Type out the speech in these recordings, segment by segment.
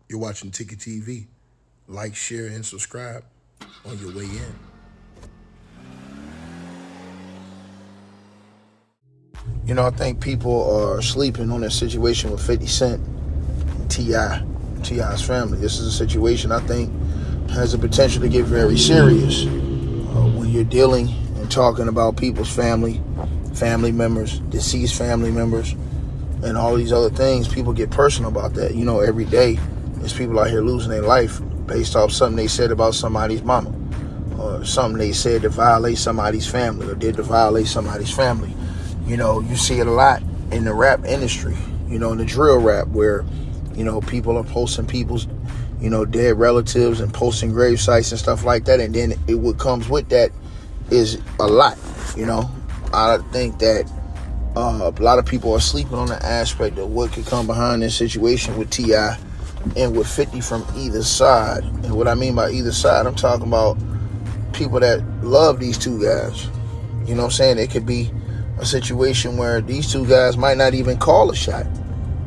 You're watching Ticket TV. Like, share, and subscribe on your way in. I think people are sleeping on that situation with 50 Cent and T.I.'s family. This is a situation I think has the potential to get very serious when you're dealing and talking about people's family members, deceased family members, and all these other things. People get personal about that. Every day there's people out here losing their life based off something they said about somebody's mama, or something they said to violate somebody's family, or did to violate somebody's family. You see it a lot in the rap industry, in the drill rap, where, people are posting people's, dead relatives and posting grave sites and stuff like that. And then what comes with that is a lot. I think that a lot of people are sleeping on the aspect of what could come behind this situation with T.I. and with 50 from either side. And what I mean by either side, I'm talking about people that love these two guys. You know what I'm saying? It could be a situation where these two guys might not even call a shot,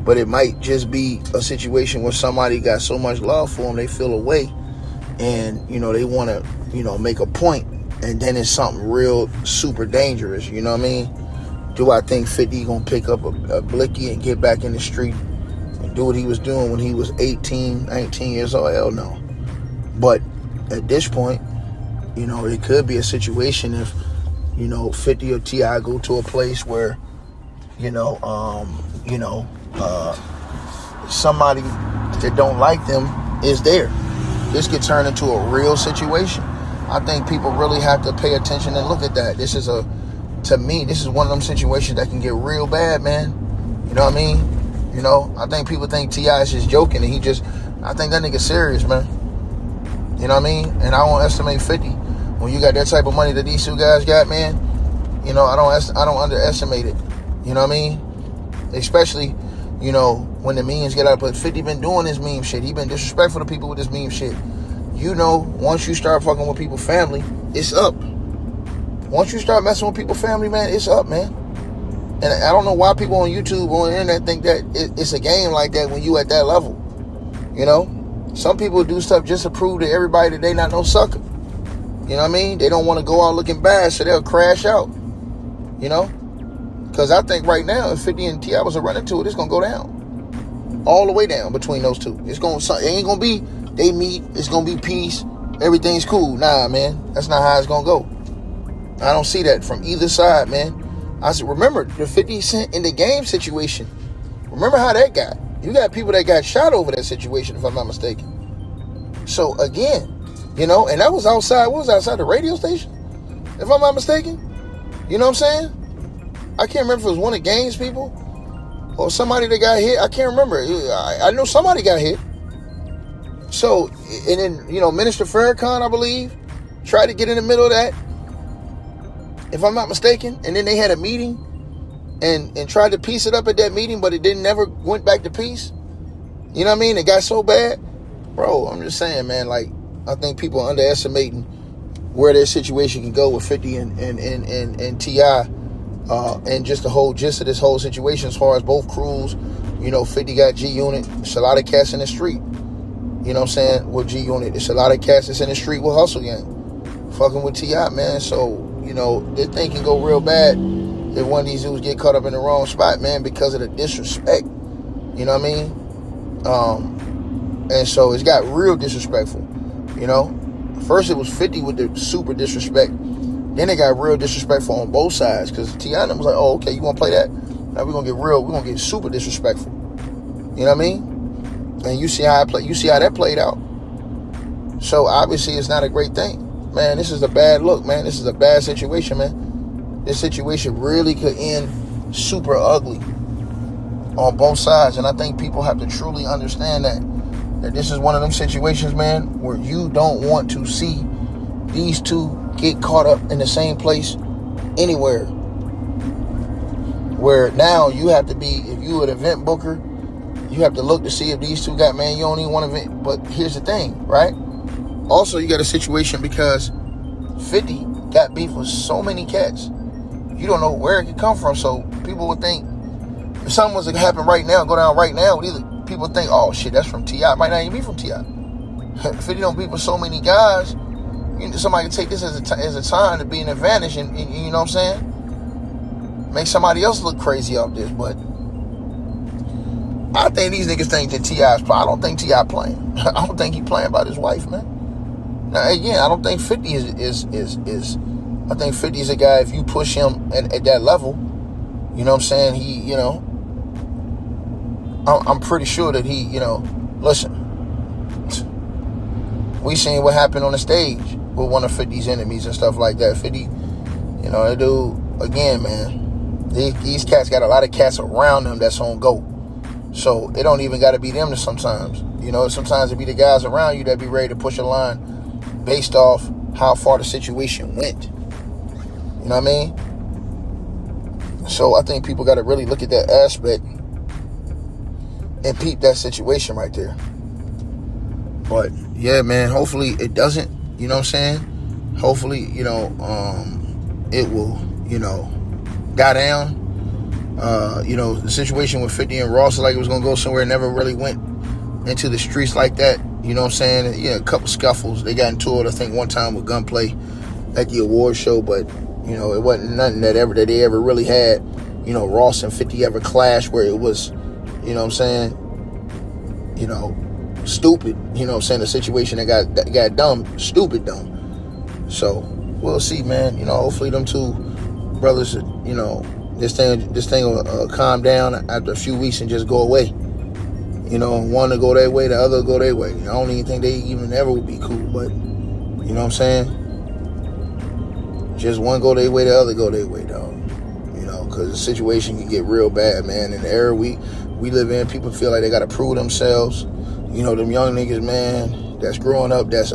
but it might just be a situation where somebody got so much love for them, they feel a way, and, they want to, make a point, and then it's something real super dangerous. You know what I mean? Do I think 50 gonna pick up a blicky and get back in the street and do what he was doing when he was 18, 19 years old? Hell no. But at this point, it could be a situation if, 50 or T.I. go to a place where, somebody that don't like them is there. This could turn into a real situation. I think people really have to pay attention and look at that. To me, this is one of them situations that can get real bad, man. You know what I mean? I think people think T.I. is just joking, and I think that nigga serious, man. You know what I mean? And I won't estimate 50. When you got that type of money that these two guys got, man, I don't underestimate it. You know what I mean? Especially, when the memes get out. But 50 been doing this meme shit. He been disrespectful to people with this meme shit. Once you start fucking with people's family, it's up. Once you start messing with people's family, man, it's up, man. And I don't know why people on YouTube or on the internet think that it's a game like that when you at that level. Some people do stuff just to prove to everybody that they not no sucker. You know what I mean? They don't want to go out looking bad, so they'll crash out. Because I think right now, if 50 and T.I. was to run into it, it's going to go down. All the way down between those two. It ain't going to be, they meet, it's going to be peace, everything's cool. Nah, man, that's not how it's going to go. I don't see that from either side, man. I said, remember the 50 Cent in the game situation. Remember how that got. You got people that got shot over that situation, if I'm not mistaken. So, again, and that was outside, what was outside the radio station? If I'm not mistaken. You know what I'm saying? I can't remember if it was one of Gaines' people or somebody that got hit. I can't remember. I know somebody got hit. So, and then, Minister Farrakhan, I believe, tried to get in the middle of that, if I'm not mistaken. And then they had a meeting and tried to piece it up at that meeting, but it never went back to peace. You know what I mean? It got so bad. Bro, I'm just saying, man, I think people are underestimating where their situation can go with 50 and T.I. And just the whole gist of this whole situation as far as both crews. 50 got G-Unit. It's a lot of cats in the street. You know what I'm saying? With G-Unit. It's a lot of cats that's in the street with Hustle Gang. Fucking with T.I., man. So, this thing can go real bad if one of these dudes get caught up in the wrong spot, man, because of the disrespect. You know what I mean? And so it's got real disrespectful. First it was 50 with the super disrespect. Then it got real disrespectful on both sides, because T.I. was like, oh, okay, you want to play that? Now we're going to get super disrespectful. You know what I mean? And you see how that played out. So obviously it's not a great thing. Man, this is a bad look, man. This is a bad situation, man. This situation really could end super ugly on both sides. And I think people have to truly understand that this is one of them situations, man, where you don't want to see these two get caught up in the same place anywhere. Where now you have to be, if you an event booker, you have to look to see if these two got, man, you don't even want to event. But here's the thing, right? Also, you got a situation because 50 got beef with so many cats. You don't know where it could come from. So people would think if something was to happen right now, go down right now with either people think, oh shit, that's from T.I. It might not even be from T.I. 50 don't beat with so many guys. Somebody can take this as a time to be an advantage, and you know what I'm saying? Make somebody else look crazy off this, but I think these niggas think that T.I.'s playing. I don't think T.I. playing. I don't think he playing about his wife, man. Now, again, I don't think 50 is I think 50 is a guy, if you push him at that level, you know what I'm saying, he, you know, I'm pretty sure that he, you know, listen, we seen what happened on the stage with one of 50's enemies and stuff like that. 50, you know, that dude, again, man, these cats got a lot of cats around them that's on go. So it don't even got to be them sometimes. You know, sometimes it be the guys around you that be ready to push a line based off how far the situation went. You know what I mean? So I think people got to really look at that aspect and peep that situation right there. But yeah, man, hopefully it doesn't, you know what I'm saying? Hopefully, you know, it will, you know, die down. You know, the situation with 50 and Ross, like it was going to go somewhere, never really went into the streets like that. You know what I'm saying? Yeah, a couple scuffles. They got into it, I think, one time with gunplay at the award show, but, you know, it wasn't nothing that they ever really had, you know, Ross and 50 ever clashed where it was, you know what I'm saying, you know, stupid. You know what I'm saying? The situation that got dumb, stupid dumb. So, we'll see, man. You know, hopefully them two brothers, you know, this thing will calm down after a few weeks and just go away. You know, one to go their way, the other go their way. I don't even think they even ever would be cool, but you know what I'm saying? Just one go their way, the other go their way, dog. You know, because the situation can get real bad, man. In the era we live in, people feel like they got to prove themselves. You know, them young niggas, man, that's growing up, that's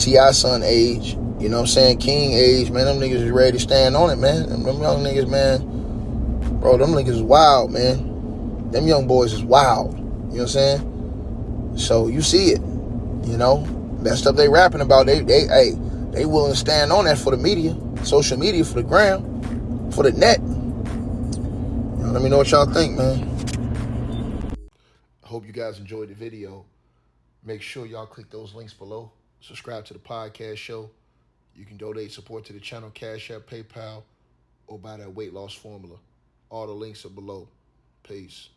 T.I. son age. You know what I'm saying? King age, man. Them niggas is ready to stand on it, man. Them young niggas, man. Bro, them niggas is wild, man. Them young boys is wild. You know what I'm saying? So you see it. You know? That stuff they rapping about, they willing to stand on that for the media. Social media, for the gram, for the net. You know, let me know what y'all think, man. I hope you guys enjoyed the video. Make sure y'all click those links below. Subscribe to the podcast show. You can donate support to the channel, Cash App, PayPal, or buy that weight loss formula. All the links are below. Peace.